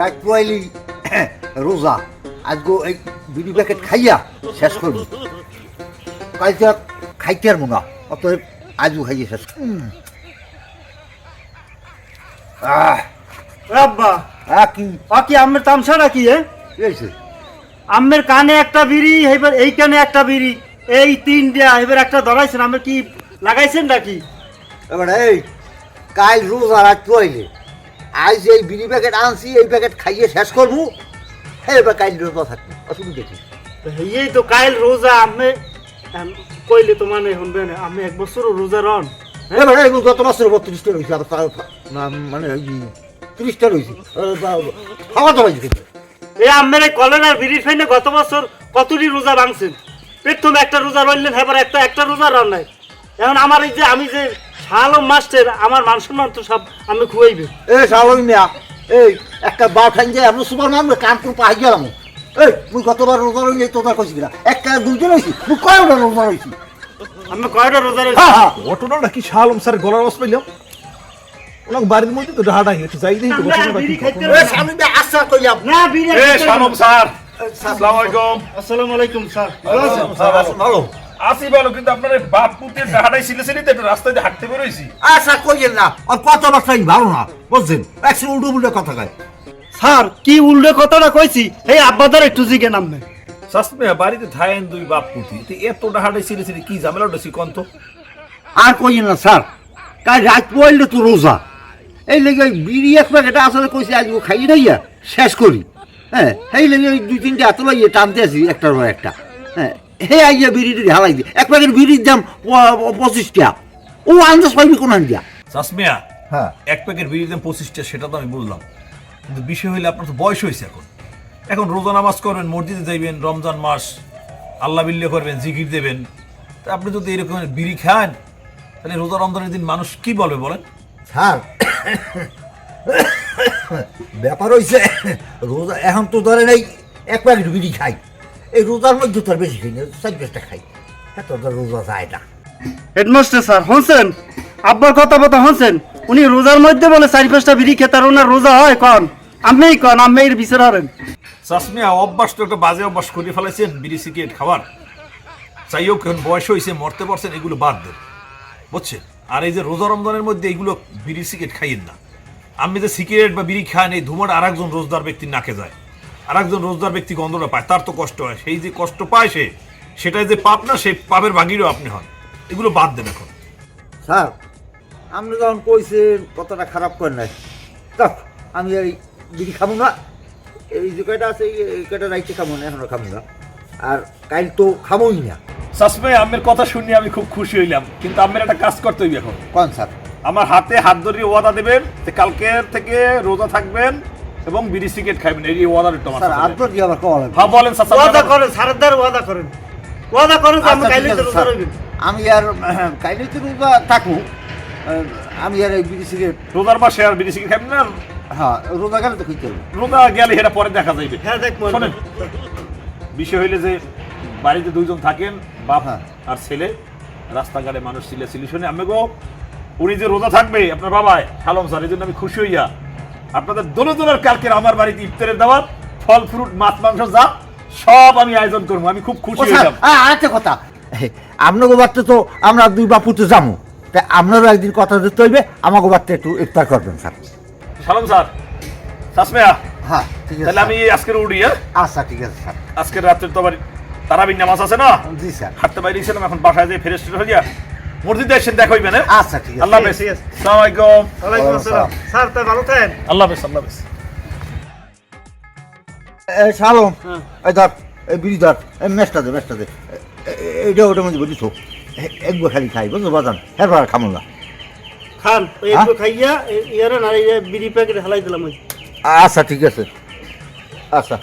পয়লি রোজা আজগো এই বিড়ি প্যাকেট খাইয়া শেষ করবো, কালকে আর খাইতে পারবো না, অতএব আজও খাইয়ে শেষ। রাব্বা কি বাকি আমের তামসা নাকি হয়েছে? আমের কানে একটা বিড়ি, এবার এই কানে একটা বিড়ি, এই তিনটা এবার একটা ধরাইছেন, আমের কি লাগাইছেন নাকি? এবার এই কাল রোজা রাত পয়লে আজ এই বিড়ি প্যাকেট আনছি, এই প্যাকেট খাইয়ে শেষ করবো, হ্যাঁ এবার কাল রোজা থাকবো, অসুবিধা কি? এই তো কাইল রোজা আমি কইলে তো মানে শুনবে না, আমি এক বছর রোজা রন। এবার এগুলো গত মাসের 32টা রয়েছে, আর মানে 30টা রয়েছে খাওয়া দাওয়া কিন্তু। এই আমের এই কলেন আর বিড়ির ফাইনে গত বছর কতটি রোজা ভাঙছেন? প্রথমে একটা রোজা রইলেন, এবার একটা রোজা রন নাই। এখন আমার এই যে আমি যে শালম মাস্টার, আমার মান সম্মান তো সব আমি খুয়াইবে। এ শালম মিয়া, এই একটা বার খাই যায় আমরা সুপার মানবে কান করে পাই গেলাম। এই মুই কতবার রোজা রইলে তোদের কইছি কিনা, একটা দুইটা রইছি, মুই কয়টা রোজা রইছি? আমি কয়টা রোজা রইছি? হ্যাঁ হ্যাঁ, ঘটনা নাকি শালম স্যার গলার আওয়াজ পাইলাম, ওনাকে বাড়ির মধ্যে তো ঢাডাই একটু যাই দেখি তো ঘটনাটা কি। এ শালম মিয়া আশা কইলাম না বিড়ি শালম স্যার আসসালামু আলাইকুম। আসসালামু আলাইকুম স্যার, ভালো আছেন? ভালো আসি ভালো, কিন্তু আপনার এই বাপ পুতের ঢাডাই ছিলেছিলি তো, একটু রাস্তায় দিয়ে হাঁটতে বেরোইছি। আশা কইলেন না, আর কত বার্তাই ভালো না বুঝছেন, একশো উল্টো উল্টো কথা কয়। স্যার কি উল্টো কথাটা কইছি, এই আব্বাদার একটু জিগে নামবে। শাসমে বাড়িতে থাকেন দুই বাপ পুতি, এত ঢাডাই ছিলেছিলি কি ঝামেলা উঠেছি কন্ত? আর কইলেন না স্যার, কাল রাত পড়লে তো রোজা, এই লেগে ওই বিড়ি এক প্যাকেট আসলে কইছে আজ খাইয়ে খাইয়া শেষ করি। হ্যাঁ এই লেগে ওই দুই তিনটে এত লাগিয়ে টানতে আসি একটার পর একটা। হ্যাঁ হে আইয়া বিড়ি টিড়ি হালাই দি, এক প্যাকেট বিড়ির দাম 25 টাকা, ও আন্দাজ পাইবি কোন দিয়া? শাসমিয়া হ্যাঁ এক প্যাকেট বিড়ির দাম 25টা, সেটা তো আমি বললাম, কিন্তু বিষয় হইলে আপনার তো বয়স হয়েছে, এখন রোজা নামাজ করবেন, মসজিদে যাইবেন, রমজান মাস আল্লাহ বিল্লে করবেন, জিকির দেবেন, তা আপনি যদি এরকম বিড়ি খান তাহলে রোজা রমজানের দিন মানুষ কি বলবে বলেন? স্যার ব্যাপার হয়েছে রোজা, এখন তো ধরেন এই এক প্যাকেট বিড়ি খাই, এই রোজার মধ্যে তো আর বেশি খাই না, 4-5টা খাই, এত রোজা যায় না। হেডমাস্টার স্যার শুনছেন, আব্বার কথা বথা শুনছেন, উনি রোজার মধ্যে বলে 4-5টা বিড়ি খেতে আর ওনার রোজা হয় কন? আমিই কন, আমি এর বিচার হারেন। শাসমিয়া অভ্যাস তো একটা বাজে অভ্যাস করে ফেলাইছেন, বিড়ি সিগারেট খাওয়ার, চাইও কেন বয়স হয়েছে, মরতে পারছেন, এগুলো বাদ দেন বুঝছেন। আর এই যে রোজা রমজানের মধ্যে এগুলো বিড়ি সিগারেট খাইয়েন না। আমি যে সিগারেট বা বিড়ি খান, এই ধুমাটা আর একজন রোজদার ব্যক্তির নাকে যায়, আর একজন রোজদার ব্যক্তি গন্ধটা পায়, তার তো কষ্ট হয়, সেই যে কষ্ট পায় সেটাই যে পাপ না, সেই পাপের ভাগিরও আপনি হন, এগুলো বাদ দেন এখন। স্যার আপনি যখন কইছেন কতটা খারাপ করেন নাই, দেখ আমি এই বিড়ি খাবো না, এই যে কয়টা আছে এই কয়টা রাইতে খাবো না, এখনো খাবো না, আর কাল তো খাবোই না। শাসমে আমের কথা শুনে আমি খুব খুশি হইলাম, কিন্তু আমের একটা কাজ করতে হইবে এখন। কোন স্যার? আমার হাতে হাত ধরিয়ে ওয়াদা দেবেন যে কালকের থেকে রোজা থাকবেন এবং বিড়ি সিগারেট খাবেন, এই ওয়াদার একটু আমার স্যার সাথে আর তো দেবেন। দিয়ে আবার কওয়া লাগবে। হ্যাঁ বলেন চাচা। ওয়াদা করেন সারদার, ওয়াদা করেন, ওয়াদা করেন যে আমি আচ্ছা, কাইলে ঠিক আছে, রোজা স্যার। রইবেন। আমি আর কাইলে তো রোজা থাকবো, আমি আর এই বিড়ি সিগারেট, রোজার মাসে আর বিড়ি সিগারেট খাবেন না? হ্যাঁ রোজা গেলে তো খেতে হবে। রোজা গেলে সেটা পরে দেখা যাইবে। হ্যাঁ দেখবো। শোনেন, বিষয় হইলে যে বাড়িতে দুইজন থাকেন, বাপ হ্যাঁ। আর ছেলে, রাস্তাঘাটে মানুষ চিল্লাচিল্লি শুনে আমি গো উনি যে রোজা থাকবে আপনার বাবাই শালম স্যার, এই জন্য আমি খুশি হইয়া আপনাদের দোনোজনের কালকের আমার বাড়িতে ইফতারের দাওয়াত, ফল ফ্রুট মাছ মাংস যা সব আমি আয়োজন করবো, আমি খুব ও খুশি স্যার, হইলাম। আরেকটা কথা, আপনাকে বাড়তে তো আমরা দুই বাপুতে যাবো, তাই আপনারও একদিন কথা দিতে হইবে, আমাকে বাড়তে একটু ইফতার করবেন স্যার। শালম স্যার, শাসমিয়া, হ্যাঁ ঠিক আছে তাহলে আমি আজকের উড়ি। আচ্ছা ঠিক আছে স্যার। আজকের রাত্রে তো আবার তারাবির নামাজ আছে না, জি স্যার। হাঁটতে বাইরেছিলাম, এখন বাসায় যেয়ে ফ্রেশ হয়ে যা মসজিদে এসে দেখা হইবে না। আচ্ছা ঠিক আছে। আল্লাহ হাফেজ। ঠিক আছে। আসসালামু আলাইকুম। ওয়ালাইকুম আসসালাম। স্যার তাই ভালো থাকেন। আল্লাহ হাফেজ, আল্লাহ হাফেজ। শালম, হ্যাঁ। এই ধর এই বিড়ি ধর, এই মেসটা দে এইটা ওটার মধ্যে বলিস একবার খালি খাই বুঝলো বাজান, এরপর খামো না। খান ওই একটু খাইয়া ইয়ারে না এই বিড়ি প্যাকেট হালাই দিলাম ওই। আচ্ছা ঠিক আছে, আচ্ছা।